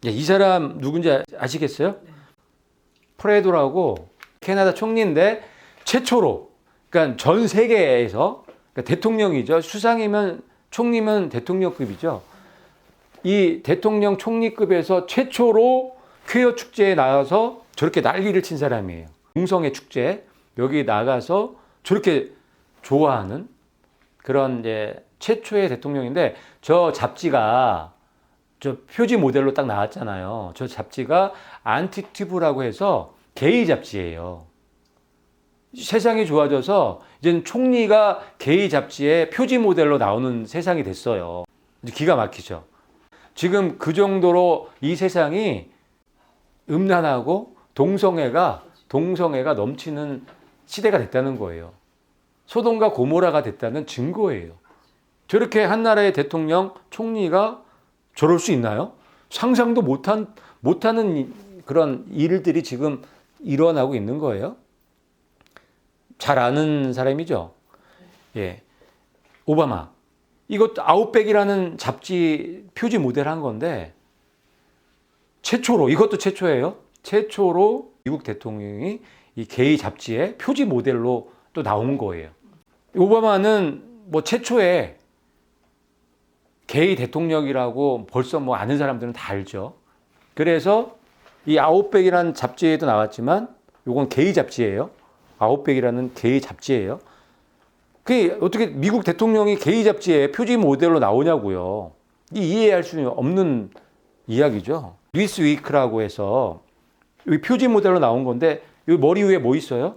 이 사람 누군지 아시겠어요? 네. 프레도라고 캐나다 총리인데 최초로, 그러니까 전 세계에서, 그러니까 대통령이죠. 수상이면 총리면 대통령급이죠. 이 대통령 총리급에서 최초로 퀘어 축제에 나가서 저렇게 난리를 친 사람이에요. 동성애 축제 여기 나가서 저렇게 좋아하는 그런 이제 최초의 대통령인데, 저 잡지가 저 표지 모델로 딱 나왔잖아요. 저 잡지가 안티튜브라고 해서 게이 잡지예요. 세상이 좋아져서 이제는 총리가 게이 잡지에 표지 모델로 나오는 세상이 됐어요. 기가 막히죠. 지금 그 정도로 이 세상이 음란하고 동성애가 넘치는 시대가 됐다는 거예요. 소돔과 고모라가 됐다는 증거예요. 저렇게 한 나라의 대통령, 총리가 저럴 수 있나요? 상상도 못하는 그런 일들이 지금 일어나고 있는 거예요. 잘 아는 사람이죠. 예, 오바마. 이것도 아웃백이라는 잡지 표지 모델 한 건데, 최초로, 이것도 최초예요. 최초로 미국 대통령이 이 게이 잡지의 표지 모델로 또 나온 거예요. 오바마는 뭐 최초의 게이 대통령이라고 벌써 뭐 아는 사람들은 다 알죠. 그래서 이 아웃백이라는 잡지에도 나왔지만 이건 게이 잡지예요. 아웃백이라는 게이 잡지예요. 그게 어떻게 미국 대통령이 게이 잡지에 표지 모델로 나오냐고요. 이해할 수 없는 이야기죠. 뉴스 위크라고 해서 여기 표지 모델로 나온 건데, 여기 머리 위에 뭐 있어요?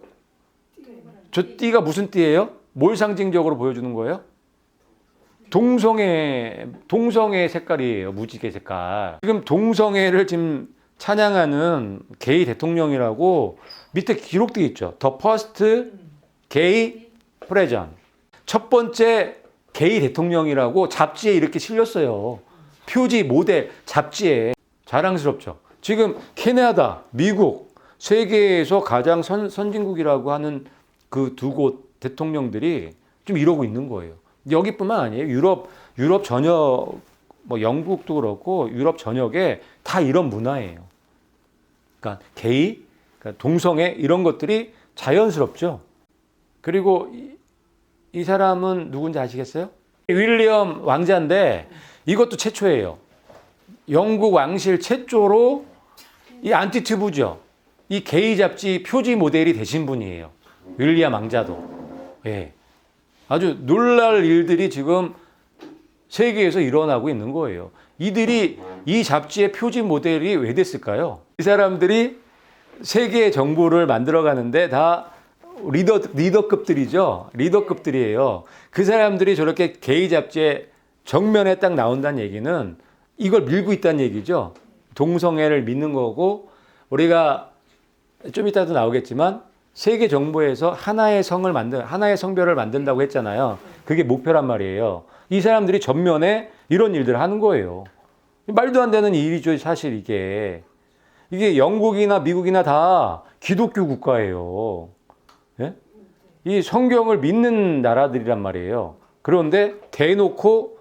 저 띠가 무슨 띠예요? 뭘 상징적으로 보여주는 거예요? 동성애 색깔이에요. 무지개 색깔. 지금 동성애를 지금 찬양하는 게이 대통령이라고 밑에 기록되어 있죠. The first gay president. 첫 번째 게이 대통령이라고 잡지에 이렇게 실렸어요. 표지 모델 잡지에. 자랑스럽죠. 지금 캐나다, 미국, 세계에서 가장 선진국이라고 하는 그 두 곳 대통령들이 좀 이러고 있는 거예요. 여기뿐만 아니에요. 유럽 전역, 뭐 영국도 그렇고 유럽 전역에 다 이런 문화예요. 그러니까 게이, 그러니까 동성애 이런 것들이 자연스럽죠. 그리고 이 사람은 누군지 아시겠어요? 윌리엄 왕자인데 이것도 최초예요. 영국 왕실 최초로 이 안티튜브죠. 이 게이 잡지 표지 모델이 되신 분이에요. 윌리엄 왕자도. 예. 아주 놀랄 일들이 지금 세계에서 일어나고 있는 거예요. 이들이 이 잡지의 표지 모델이 왜 됐을까요? 이 사람들이 세계 정부를 만들어 가는데 다 리더급들이죠. 리더급들이에요. 그 사람들이 저렇게 게이 잡지에 정면에 딱 나온다는 얘기는 이걸 밀고 있다는 얘기죠. 동성애를 믿는 거고, 우리가 좀 이따도 나오겠지만 세계 정부에서 하나의 성별을 만든다고 했잖아요. 그게 목표란 말이에요. 이 사람들이 전면에 이런 일들을 하는 거예요. 말도 안 되는 일이죠, 사실 이게. 이게 영국이나 미국이나 다 기독교 국가예요. 예? 이 성경을 믿는 나라들이란 말이에요. 그런데 대놓고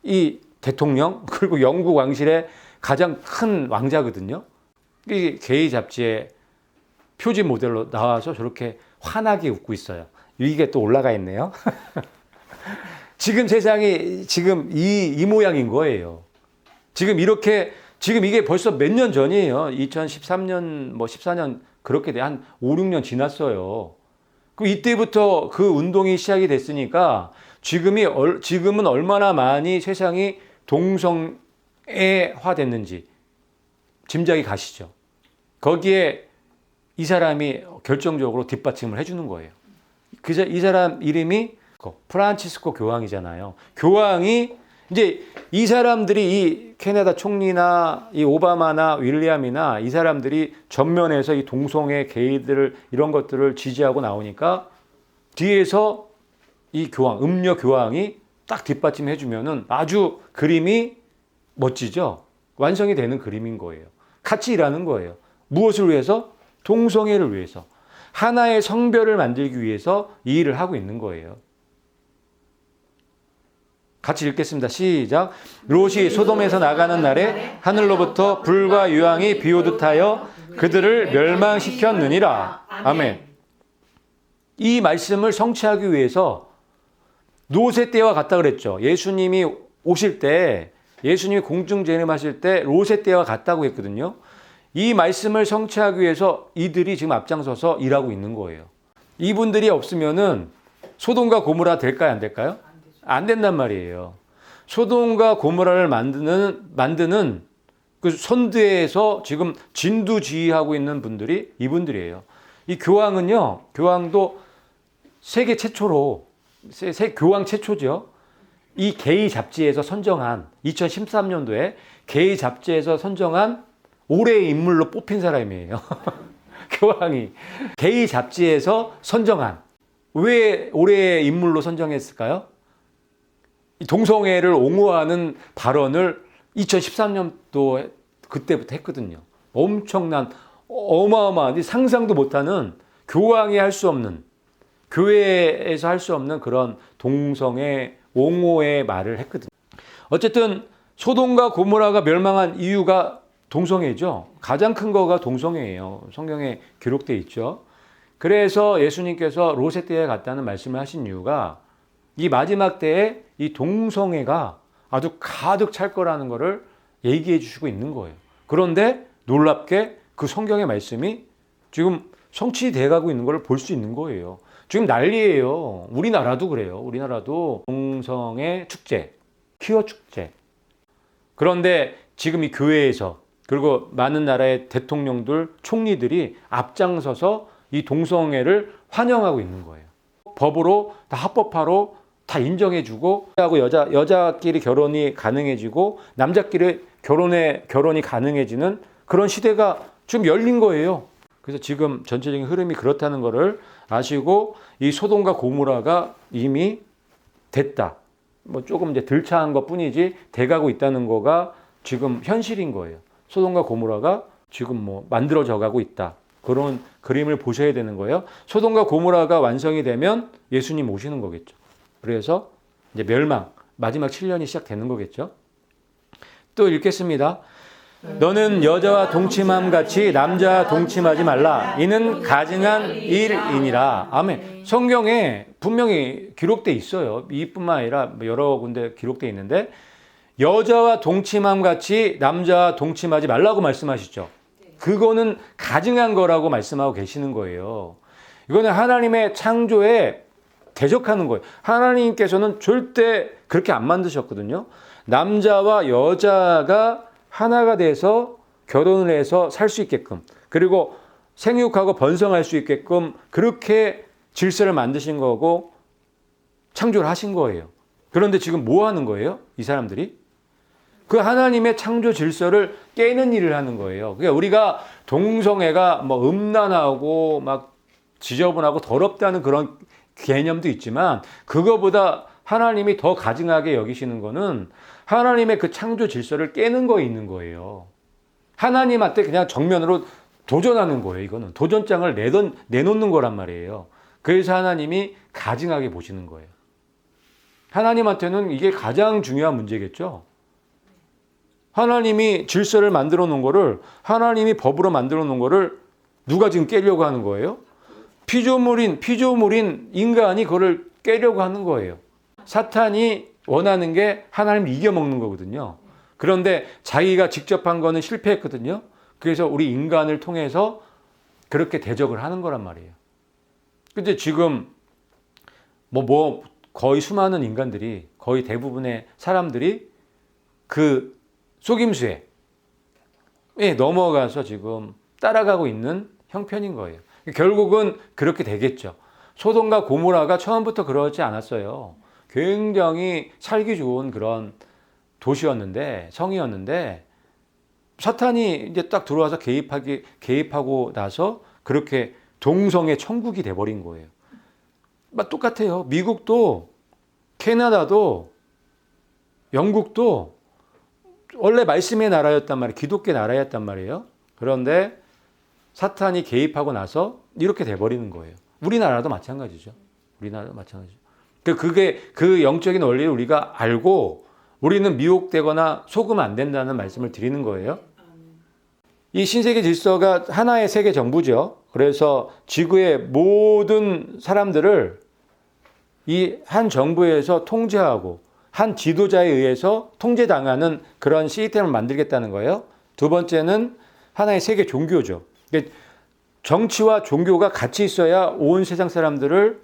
이 대통령, 그리고 영국 왕실의 가장 큰 왕자거든요. 이 게이 잡지에 표지 모델로 나와서 저렇게 환하게 웃고 있어요. 이게 또 올라가 있네요. 지금 세상이 지금 이 모양인 거예요. 지금 이게 벌써 몇 년 전이에요. 2013년, 뭐 14년 그렇게 한 5, 6년 지났어요. 그 이때부터 그 운동이 시작이 됐으니까 지금은 얼마나 많이 세상이 동성애화 됐는지 짐작이 가시죠. 거기에 이 사람이 결정적으로 뒷받침을 해주는 거예요. 이 사람 이름이 프란치스코 교황이잖아요. 교황이 이제 이 사람들이 이 캐나다 총리나 이 오바마나 윌리엄이나 이 사람들이 전면에서 이 동성애 게이들 이런 것들을 지지하고 나오니까 뒤에서 이 교황, 음녀 교황이 딱 뒷받침해 주면은 아주 그림이 멋지죠. 완성이 되는 그림인 거예요. 같이 일하는 거예요. 무엇을 위해서? 동성애를 위해서. 하나의 성별을 만들기 위해서 이 일을 하고 있는 거예요. 같이 읽겠습니다. 시작. 롯이 소돔에서 나가는 날에 하늘로부터 불과 유황이 비오듯 하여 그들을 멸망시켰느니라. 아멘. 이 말씀을 성취하기 위해서 롯의 때와 같다 그랬죠. 예수님이 오실 때, 예수님이 공중 재림하실 때 롯의 때와 같다고 했거든요. 이 말씀을 성취하기 위해서 이들이 지금 앞장서서 일하고 있는 거예요. 이분들이 없으면은 소돔과 고모라 될까요? 안 될까요? 안 된단 말이에요. 소돔과 고모라를 만드는 그 선대에서 지금 진두지휘하고 있는 분들이 이분들이에요. 이 교황도 세계 최초로, 교황 최초죠. 이 게이 잡지에서 선정한 2013년도에 게이 잡지에서 선정한 올해의 인물로 뽑힌 사람이에요. 교황이 게이 잡지에서 선정한. 왜 올해의 인물로 선정했을까요? 동성애를 옹호하는 발언을 2013년도 그때부터 했거든요. 엄청난 어마어마한 상상도 못하는 교황이 할 수 없는, 교회에서 할 수 없는 그런 동성애 옹호의 말을 했거든요. 어쨌든 소돔과 고모라가 멸망한 이유가 동성애죠. 가장 큰 거가 동성애예요. 성경에 기록되어 있죠. 그래서 예수님께서 롯의 때에 갔다는 말씀을 하신 이유가 이 마지막 때에 이 동성애가 아주 가득 찰 거라는 것을 얘기해 주시고 있는 거예요. 그런데 놀랍게 그 성경의 말씀이 지금 성취되어 가고 있는 걸 볼 수 있는 거예요. 지금 난리예요. 우리나라도 그래요. 우리나라도 동성애 축제, 퀴어 축제. 그런데 지금 이 교회에서 그리고 많은 나라의 대통령들, 총리들이 앞장서서 이 동성애를 환영하고 있는 거예요. 법으로 다 합법화로 다 인정해주고 하고 여자끼리 결혼이 가능해지고 남자끼리 결혼이 가능해지는 그런 시대가 지금 열린 거예요. 그래서 지금 전체적인 흐름이 그렇다는 것을 아시고 이 소돔과 고모라가 이미 됐다. 뭐 조금 이제 덜 차한 것 뿐이지 돼가고 있다는 거가 지금 현실인 거예요. 소돔과 고모라가 지금 뭐 만들어져 가고 있다. 그런 그림을 보셔야 되는 거예요. 소돔과 고모라가 완성이 되면 예수님 오시는 거겠죠. 그래서 이제 멸망, 마지막 7년이 시작되는 거겠죠. 또 읽겠습니다. 너는 여자와 동침함 같이 남자와 동침하지 말라. 이는 가증한 일이니라. 아멘. 성경에 분명히 기록되어 있어요. 이뿐만 아니라 여러 군데 기록되어 있는데 여자와 동침함 같이 남자와 동침하지 말라고 말씀하시죠. 그거는 가증한 거라고 말씀하고 계시는 거예요. 이거는 하나님의 창조에 대적하는 거예요. 하나님께서는 절대 그렇게 안 만드셨거든요. 남자와 여자가 하나가 돼서 결혼을 해서 살 수 있게끔 그리고 생육하고 번성할 수 있게끔 그렇게 질서를 만드신 거고 창조를 하신 거예요. 그런데 지금 뭐 하는 거예요? 이 사람들이? 그 하나님의 창조 질서를 깨는 일을 하는 거예요. 그러니까 우리가 동성애가 뭐 음란하고 막 지저분하고 더럽다는 그런 개념도 있지만 그거보다 하나님이 더 가증하게 여기시는 거는 하나님의 그 창조 질서를 깨는 거에 있는 거예요. 하나님한테 그냥 정면으로 도전하는 거예요. 이거는 도전장을 내놓는 거란 말이에요. 그래서 하나님이 가증하게 보시는 거예요. 하나님한테는 이게 가장 중요한 문제겠죠. 하나님이 질서를 만들어 놓은 거를 하나님이 법으로 만들어 놓은 거를 누가 지금 깨려고 하는 거예요? 피조물인 인간이 그거를 깨려고 하는 거예요. 사탄이 원하는 게 하나님을 이겨먹는 거거든요. 그런데 자기가 직접 한 거는 실패했거든요. 그래서 우리 인간을 통해서 그렇게 대적을 하는 거란 말이에요. 근데 지금 거의 수많은 인간들이 거의 대부분의 사람들이 그 속임수에 넘어가서 지금 따라가고 있는 형편인 거예요. 결국은 그렇게 되겠죠. 소돔과 고모라가 처음부터 그러지 않았어요. 굉장히 살기 좋은 그런 도시였는데 성이었는데 사탄이 이제 딱 들어와서 개입하고 나서 그렇게 동성애 천국이 돼버린 거예요. 똑같아요. 미국도 캐나다도 영국도 원래 말씀의 나라였단 말이에요. 기독교 나라였단 말이에요. 그런데 사탄이 개입하고 나서 이렇게 돼버리는 거예요. 우리나라도 마찬가지죠. 우리나라도 마찬가지죠. 그게 그 영적인 원리를 우리가 알고 우리는 미혹되거나 속으면 안 된다는 말씀을 드리는 거예요. 이 신세계 질서가 하나의 세계 정부죠. 그래서 지구의 모든 사람들을 이 한 정부에서 통제하고 한 지도자에 의해서 통제당하는 그런 시스템을 만들겠다는 거예요. 두 번째는 하나의 세계 종교죠. 정치와 종교가 같이 있어야 온 세상 사람들을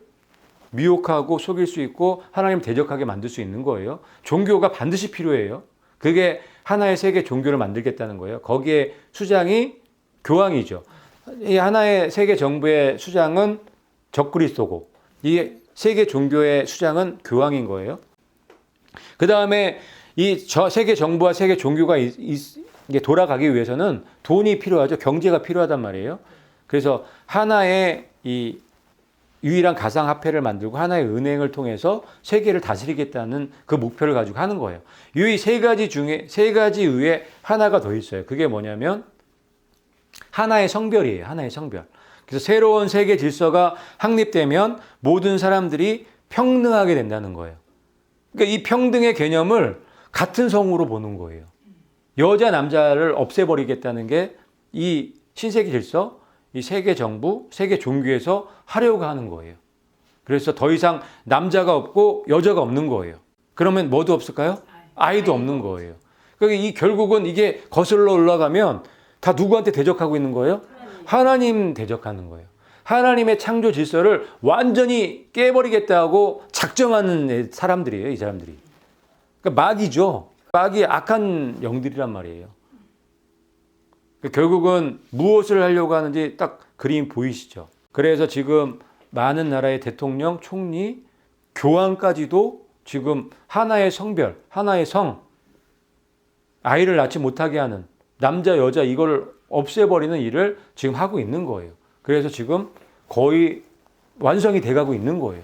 미혹하고 속일 수 있고 하나님 대적하게 만들 수 있는 거예요. 종교가 반드시 필요해요. 그게 하나의 세계 종교를 만들겠다는 거예요. 거기에 수장이 교황이죠. 이 하나의 세계 정부의 수장은 적그리스도고 이 세계 종교의 수장은 교황인 거예요. 그 다음에 이 세계 정부와 세계 종교가 이게 돌아가기 위해서는 돈이 필요하죠. 경제가 필요하단 말이에요. 그래서 하나의 이 유일한 가상화폐를 만들고 하나의 은행을 통해서 세계를 다스리겠다는 그 목표를 가지고 하는 거예요. 이 세 가지 중에 세 가지 외에 하나가 더 있어요. 그게 뭐냐면 하나의 성별이에요. 하나의 성별. 그래서 새로운 세계 질서가 확립되면 모든 사람들이 평등하게 된다는 거예요. 그러니까 이 평등의 개념을 같은 성으로 보는 거예요. 여자, 남자를 없애버리겠다는 게 이 신세계 질서, 이 세계 정부, 세계 종교에서 하려고 하는 거예요. 그래서 더 이상 남자가 없고 여자가 없는 거예요. 그러면 뭐도 없을까요? 아이도 없는 거예요. 그러니까 결국은 이게 거슬러 올라가면 다 누구한테 대적하고 있는 거예요? 하나님 대적하는 거예요. 하나님의 창조 질서를 완전히 깨버리겠다고 작정하는 사람들이에요, 이 사람들이. 그러니까 마귀죠. 마귀의 악한 영들이란 말이에요. 결국은 무엇을 하려고 하는지 딱 그림 보이시죠? 그래서 지금 많은 나라의 대통령, 총리, 교황까지도 지금 하나의 성별, 하나의 성, 아이를 낳지 못하게 하는 남자, 여자 이걸 없애버리는 일을 지금 하고 있는 거예요. 그래서 지금 거의 완성이 돼가고 있는 거예요.